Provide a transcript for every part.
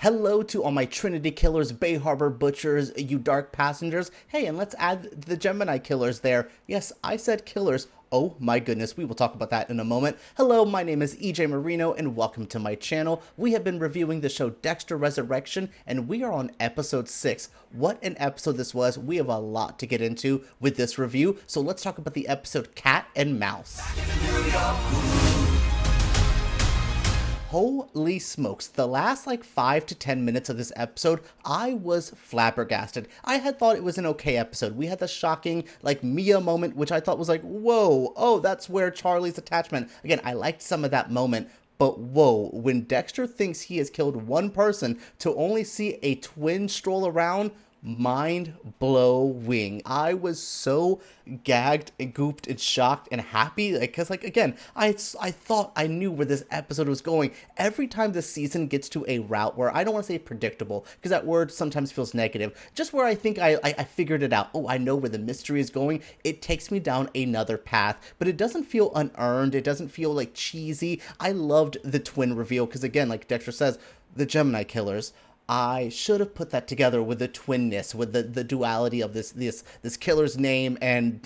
Hello to all my Trinity killers, Bay Harbor butchers, you dark passengers. Hey, and let's add the Gemini killers there. Yes, I said killers. Oh my goodness, we will talk about that in a moment. Hello, my name is EJ Marino and welcome to my channel. We have been reviewing the show Dexter Resurrection and we are on episode 6. What an episode this was. We have a lot to get into with this review. So let's talk about the episode Cat and Mouse. Holy smokes, the last 5 to 10 minutes of this episode, I was flabbergasted. I had thought it was an okay episode. We had the shocking Mia moment, which I thought was whoa, oh, that's where Charley's attachment. Again, I liked some of that moment. But whoa, when Dexter thinks he has killed one person to only see a twin stroll around, mind blowing. I was so gagged and gooped and shocked and happy because again, I thought I knew where this episode was going. Every time this season gets to a route where I don't want to say predictable because that word sometimes feels negative, just where I think I figured it out. Oh, I know where the mystery is going. It takes me down another path, but it doesn't feel unearned. It doesn't feel cheesy. I loved the twin reveal because again, like Dexter says, the Gemini killers. I should have put that together with the twinness, with the duality of this killer's name and,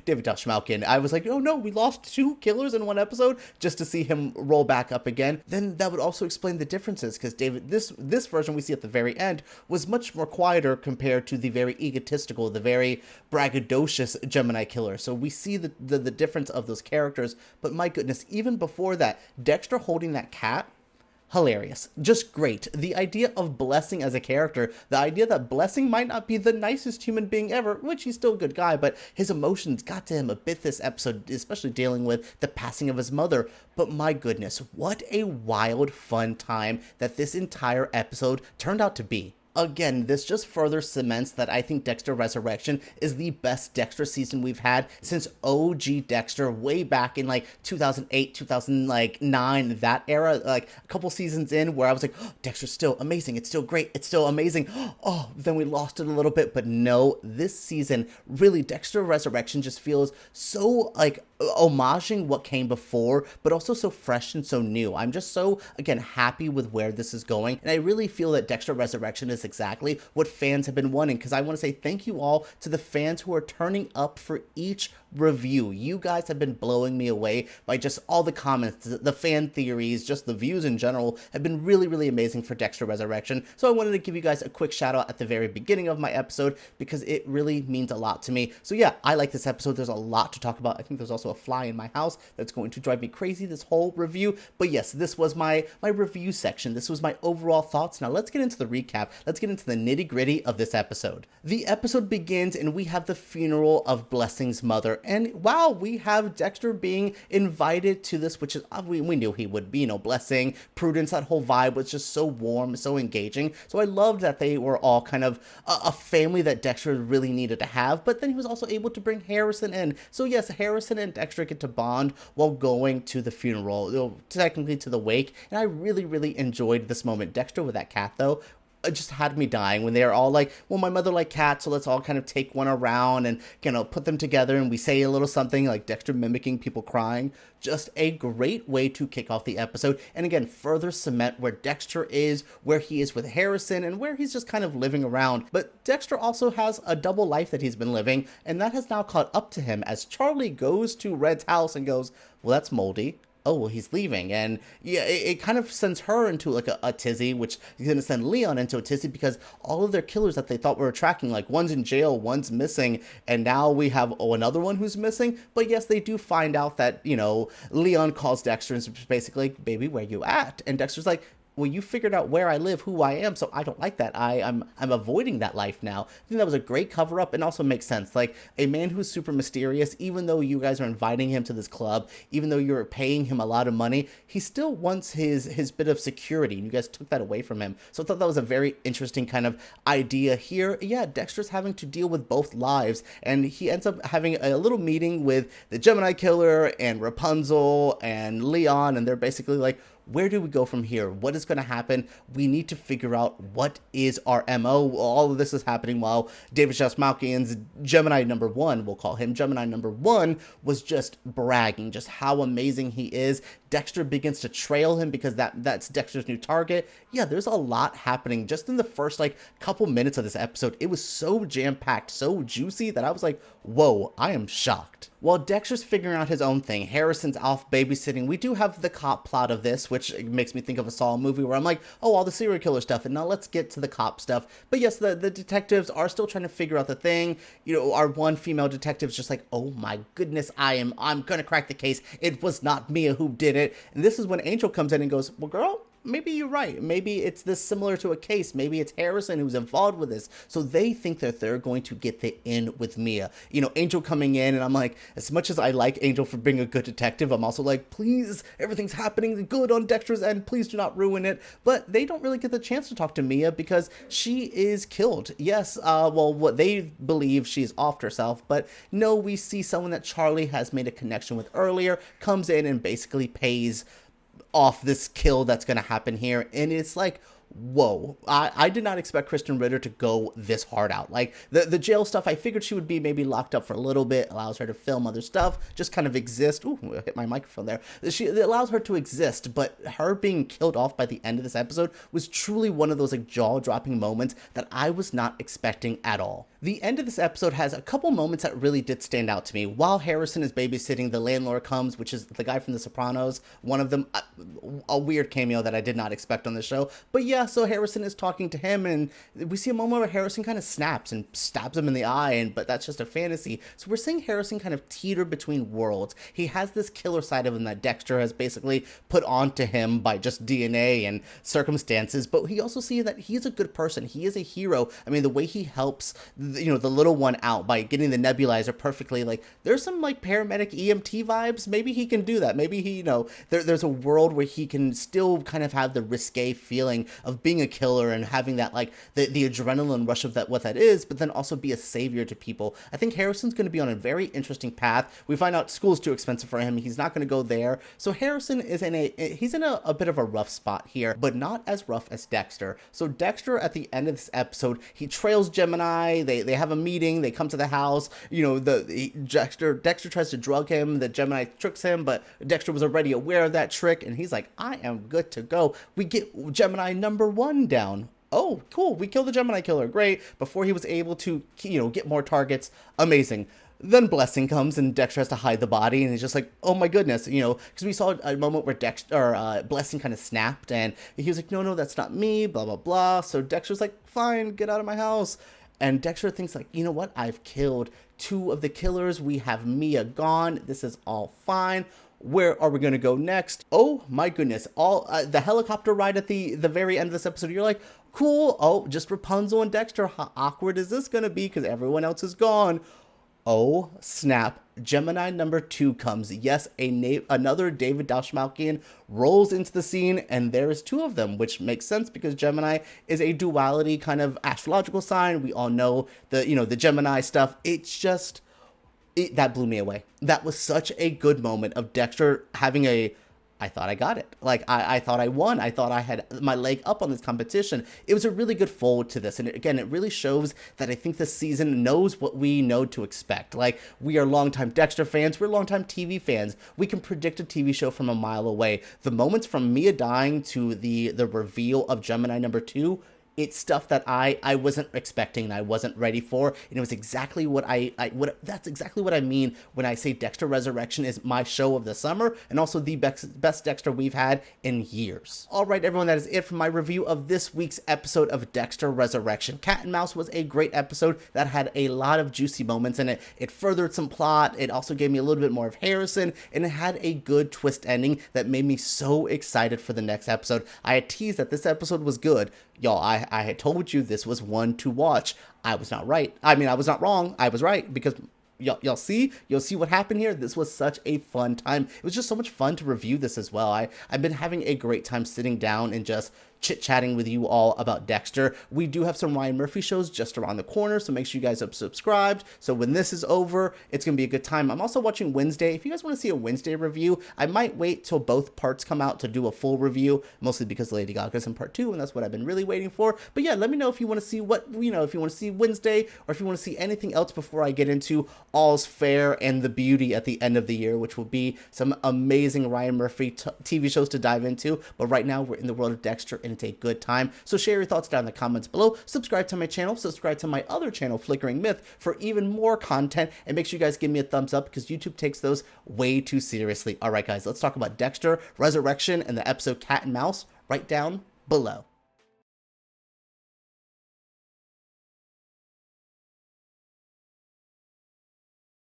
David Malkin. I was like, oh no, we lost 2 killers in one episode just to see him roll back up again. Then that would also explain the differences because David, this version we see at the very end was much more quieter compared to the very egotistical, the very braggadocious Gemini killer. So we see the difference of those characters. But my goodness, even before that, Dexter holding that cat, hilarious. Just great. The idea of Blessing as a character, the idea that Blessing might not be the nicest human being ever, which he's still a good guy, but his emotions got to him a bit this episode, especially dealing with the passing of his mother. But my goodness, what a wild, fun time that this entire episode turned out to be. Again, this just further cements that I think Dexter Resurrection is the best Dexter season we've had since OG Dexter way back in 2008, 2009, that era, a couple seasons in where I was like, oh, Dexter's still amazing. It's still great. It's still amazing. Oh, then we lost it a little bit. But no, this season, really, Dexter Resurrection just feels so homaging what came before, but also so fresh and so new. I'm just so, again, happy with where this is going. And I really feel that Dexter Resurrection is exactly what fans have been wanting, because I want to say thank you all to the fans who are turning up for each review. You guys have been blowing me away by just all the comments, the fan theories, just the views in general have been really, really amazing for Dexter Resurrection. So I wanted to give you guys a quick shout out at the very beginning of my episode because it really means a lot to me. So yeah, I like this episode. There's a lot to talk about. I think there's also a fly in my house that's going to drive me crazy this whole review. But yes, this was my review section. This was my overall thoughts. Now let's get into the recap. Let's get into the nitty gritty of this episode. The episode begins and we have the funeral of Blessing's mother. And wow, we have Dexter being invited to this, which is, we knew he would be, Blessing, Prudence, that whole vibe was just so warm, so engaging. So I loved that they were all kind of a family that Dexter really needed to have, but then he was also able to bring Harrison in. So yes, Harrison and Dexter get to bond while going to the funeral, technically to the wake. And I really, really enjoyed this moment. Dexter with that cat though, it just had me dying when they are all like, well, my mother liked cats, so let's all kind of take one around and, put them together and we say a little something like Dexter mimicking people crying. Just a great way to kick off the episode. And again, further cement where Dexter is, where he is with Harrison, and where he's just kind of living around. But Dexter also has a double life that he's been living, and that has now caught up to him as Charley goes to Red's house and goes, well, that's moldy. Oh, well, he's leaving. And yeah, it kind of sends her into a tizzy, which is going to send Leon into a tizzy because all of their killers that they thought were tracking, one's in jail, one's missing, and now we have another one who's missing. But yes, they do find out that, Leon calls Dexter and is basically like, baby, where you at? And Dexter's like, well, you figured out where I live, who I am, so I don't like that. I'm avoiding that life now. I think that was a great cover-up and also makes sense. A man who's super mysterious, even though you guys are inviting him to this club, even though you're paying him a lot of money, he still wants his bit of security, and you guys took that away from him. So I thought that was a very interesting kind of idea here. Yeah, Dexter's having to deal with both lives, and he ends up having a little meeting with the Gemini killer and Rapunzel and Leon, and they're basically like, where do we go from here? What is going to happen? We need to figure out what is our MO. All of this is happening while David Malkian's Gemini number 1, we'll call him Gemini number 1, was just bragging just how amazing he is. Dexter begins to trail him because that's Dexter's new target. Yeah, there's a lot happening just in the first like couple minutes of this episode. It was so jam-packed, so juicy that I was like, whoa, I am shocked. While Dexter's figuring out his own thing, Harrison's off babysitting. We do have the cop plot of this, which makes me think of a Saw movie where I'm like, oh, all the serial killer stuff, and now let's get to the cop stuff. But yes, the detectives are still trying to figure out the thing. You know, our one female detective's just like, oh my goodness, I'm gonna crack the case. It was not Mia who did it. And this is when Angel comes in and goes, well, girl, maybe you're right. Maybe it's this similar to a case. Maybe it's Harrison who's involved with this. So they think that they're going to get the in with Mia. You know, Angel coming in, and I'm like, as much as I like Angel for being a good detective, I'm also like, please, everything's happening good on Dexter's end. Please do not ruin it. But they don't really get the chance to talk to Mia because she is killed. Yes, well, what they believe, she's offed herself. But no, we see someone that Charley has made a connection with earlier, comes in and basically pays off this kill that's going to happen here. And it's like, whoa, I did not expect Krysten Ritter to go this hard out. Like, the jail stuff, I figured she would be maybe locked up for a little bit, allows her to film other stuff, just kind of exist. Ooh, I hit my microphone there. It allows her to exist, but her being killed off by the end of this episode was truly one of those like jaw-dropping moments that I was not expecting at all. The end of this episode has a couple moments that really did stand out to me. While Harrison is babysitting, the landlord comes, which is the guy from The Sopranos. One of them, a weird cameo that I did not expect on the show. But yeah, so Harrison is talking to him, and we see a moment where Harrison kind of snaps and stabs him in the eye, but that's just a fantasy. So we're seeing Harrison kind of teeter between worlds. He has this killer side of him that Dexter has basically put onto him by just DNA and circumstances, but we also see that he is a good person. He is a hero. I mean, the way he helps the little one out by getting the nebulizer perfectly, like there's some like paramedic EMT vibes. Maybe he can do that. Maybe he, there's a world where he can still kind of have the risque feeling of being a killer and having that like the adrenaline rush of that, what that is, but then also be a savior to people. I think Harrison's going to be on a very interesting path. We find out school's too expensive for him. He's not going to go there. So Harrison is he's in a bit of a rough spot here, but not as rough as Dexter. So Dexter at the end of this episode, he trails Gemini. They have a meeting. They come to the house. Dexter tries to drug him. The Gemini tricks him, but Dexter was already aware of that trick, and he's like, I am good to go. We get Gemini number 1 down. Oh, cool. We killed the Gemini killer. Great. Before he was able to, get more targets. Amazing. Then Blessing comes and Dexter has to hide the body, and he's just like, oh my goodness, because we saw a moment where Blessing kind of snapped, and he was like, no, that's not me, blah, blah, blah. So Dexter's like, fine, get out of my house. And Dexter thinks like, you know what? I've killed 2 of the killers. We have Mia gone. This is all fine. Where are we going to go next? Oh my goodness. All the helicopter ride at the very end of this episode, you're like, cool. Oh, just Rapunzel and Dexter. How awkward is this going to be? Because everyone else is gone. Oh, snap. Gemini number 2 comes. Yes, another David Dashmalkian rolls into the scene, and there is 2 of them, which makes sense because Gemini is a duality kind of astrological sign. We all know the Gemini stuff. It's just, that blew me away. That was such a good moment of Dexter having I thought I got it. Like, I thought I won. I thought I had my leg up on this competition. It was a really good fold to this. And again, it really shows that I think this season knows what we know to expect. Like, we are longtime Dexter fans. We're longtime TV fans. We can predict a TV show from a mile away. The moments from Mia dying to the reveal of Gemini number 2, it's stuff that I wasn't expecting and I wasn't ready for, and it was exactly what that's exactly what I mean when I say Dexter Resurrection is my show of the summer, and also the best Dexter we've had in years. All right, everyone, that is it for my review of this week's episode of Dexter Resurrection. Cat and Mouse was a great episode that had a lot of juicy moments in it. It furthered some plot. It also gave me a little bit more of Harrison, and it had a good twist ending that made me so excited for the next episode. I had teased that this episode was good. Y'all, I had told you this was one to watch. I was not right. I mean, I was not wrong. I was right, because you'll see what happened here. This was such a fun time. It was just so much fun to review this as well. I've been having a great time sitting down and just chit-chatting with you all about Dexter. We do have some Ryan Murphy shows just around the corner, so make sure you guys are subscribed. So when this is over, it's going to be a good time. I'm also watching Wednesday. If you guys want to see a Wednesday review, I might wait till both parts come out to do a full review, mostly because Lady Gaga's in part 2, and that's what I've been really waiting for. But yeah, let me know if you want to see what, if you want to see Wednesday, or if you want to see anything else before I get into All's Fair and The Beauty at the end of the year, which will be some amazing Ryan Murphy TV shows to dive into. But right now, we're in the world of Dexter, and it's a good time. So share your thoughts down in the comments below. Subscribe to my channel. Subscribe to my other channel, Flickering Myth, for even more content. And make sure you guys give me a thumbs up, because YouTube takes those way too seriously. All right, guys, let's talk about Dexter, Resurrection, and the episode Cat and Mouse right down below.